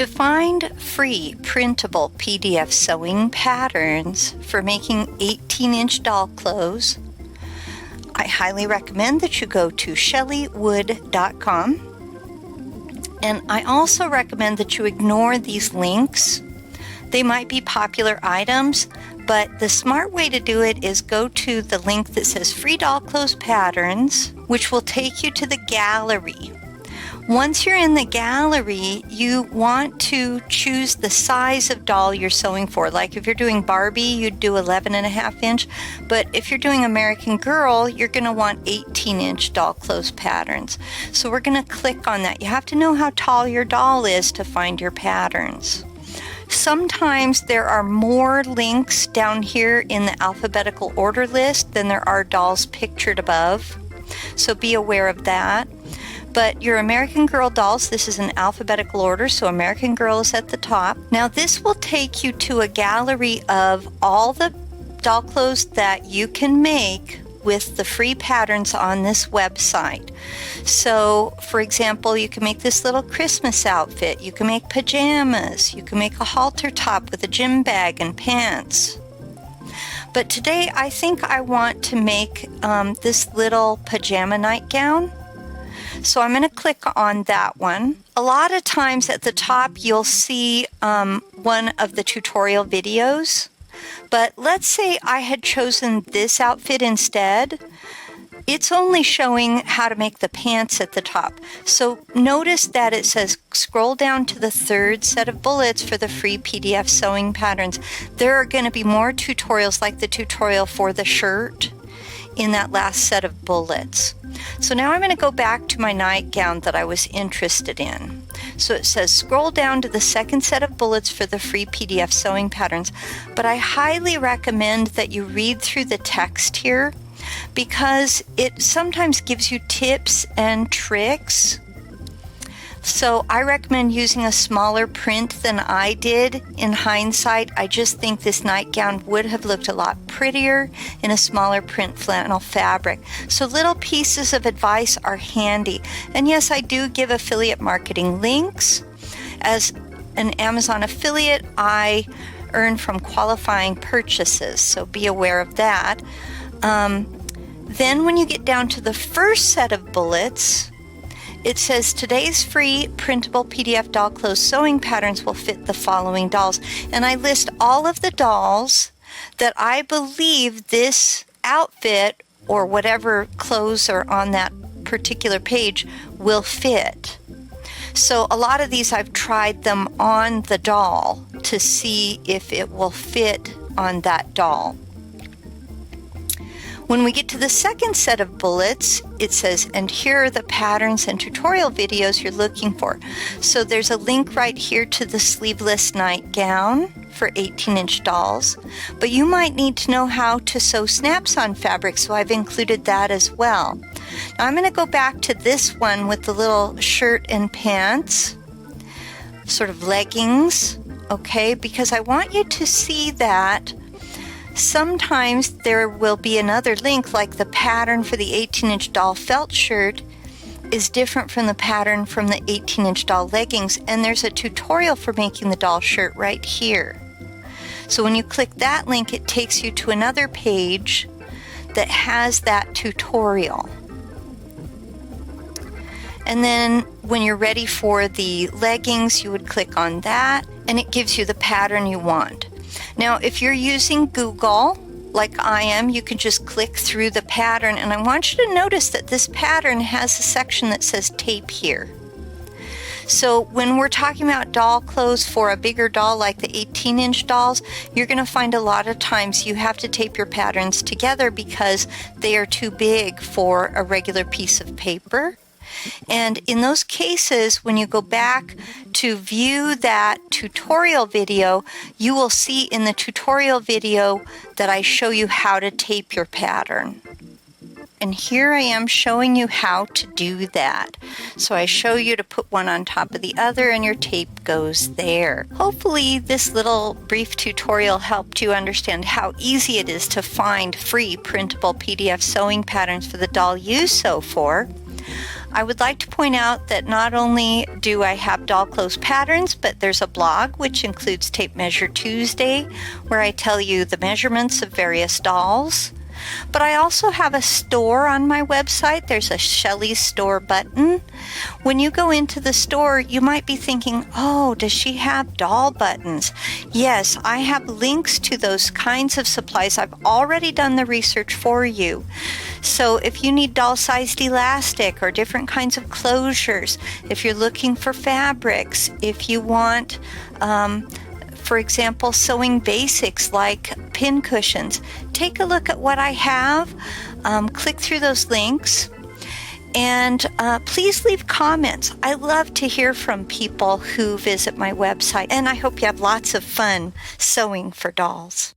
To find free printable PDF sewing patterns for making 18-inch doll clothes, I highly recommend that you go to chellywood.com. And I also recommend that you ignore these links. They might be popular items, but the smart way to do it is go to the link that says Free Doll Clothes Patterns, which will take you to the gallery. Once you're in the gallery, you want to choose the size of doll you're sewing for. Like if you're doing Barbie, you'd do 11.5 inch, but if you're doing American Girl, you're going to want 18-inch doll clothes patterns. So we're going to click on that. You have to know how tall your doll is to find your patterns. Sometimes there are more links down here in the alphabetical order list than there are dolls pictured above, so be aware of that. But your American Girl dolls, this is in alphabetical order, so American Girl is at the top. Now this will take you to a gallery of all the doll clothes that you can make with the free patterns on this website. So, for example, you can make this little Christmas outfit, you can make pajamas, you can make a halter top with a gym bag and pants. But today I think I want to make this little pajama nightgown. So I'm going to click on that one. A lot of times at the top you'll see one of the tutorial videos, but let's say I had chosen this outfit instead. It's only showing how to make the pants at the top. So notice that it says scroll down to the third set of bullets for the free PDF sewing patterns. There are going to be more tutorials like the tutorial for the shirt in that last set of bullets. So now I'm going to go back to my nightgown that I was interested in. So it says scroll down to the second set of bullets for the free PDF sewing patterns, but I highly recommend that you read through the text here because it sometimes gives you tips and tricks. So I recommend using a smaller print than I did. In hindsight, I just think this nightgown would have looked a lot prettier in a smaller print flannel fabric. So little pieces of advice are handy. And yes, I do give affiliate marketing links. As an Amazon affiliate, I earn from qualifying purchases, so be aware of that. Then when you get down to the first set of bullets, it says today's free printable PDF doll clothes sewing patterns will fit the following dolls. And I list all of the dolls that I believe this outfit or whatever clothes are on that particular page will fit. So a lot of these I've tried them on the doll to see if it will fit on that doll. When we get to the second set of bullets, it says, and here are the patterns and tutorial videos you're looking for. So there's a link right here to the sleeveless nightgown for 18-inch dolls, but you might need to know how to sew snaps on fabric, so I've included that as well. Now I'm going to go back to this one with the little shirt and pants, sort of leggings, okay, because I want you to see that sometimes there will be another link, like the pattern for the 18-inch doll felt shirt is different from the pattern from the 18-inch doll leggings, and there's a tutorial for making the doll shirt right here. So when you click that link, it takes you to another page that has that tutorial. And then when you're ready for the leggings, you would click on that, and it gives you the pattern you want. Now, if you're using Google, like I am, you can just click through the pattern, and I want you to notice that this pattern has a section that says tape here. So when we're talking about doll clothes for a bigger doll like the 18-inch dolls, you're going to find a lot of times you have to tape your patterns together because they are too big for a regular piece of paper. And in those cases, when you go back to view that tutorial video, you will see in the tutorial video that I show you how to tape your pattern. And here I am showing you how to do that. So I show you to put one on top of the other and your tape goes there. Hopefully this little brief tutorial helped you understand how easy it is to find free printable PDF sewing patterns for the doll you sew for. I would like to point out that not only do I have doll clothes patterns, but there's a blog which includes Tape Measure Tuesday, where I tell you the measurements of various dolls. But I also have a store on my website. There's a Chelly store button. When you go into the store, you might be thinking, oh, does she have doll buttons? Yes, I have links to those kinds of supplies. I've already done the research for you. So if you need doll-sized elastic or different kinds of closures, if you're looking for fabrics, if you want for example, sewing basics like pin cushions, take a look at what I have, click through those links, and please leave comments. I love to hear from people who visit my website, and I hope you have lots of fun sewing for dolls.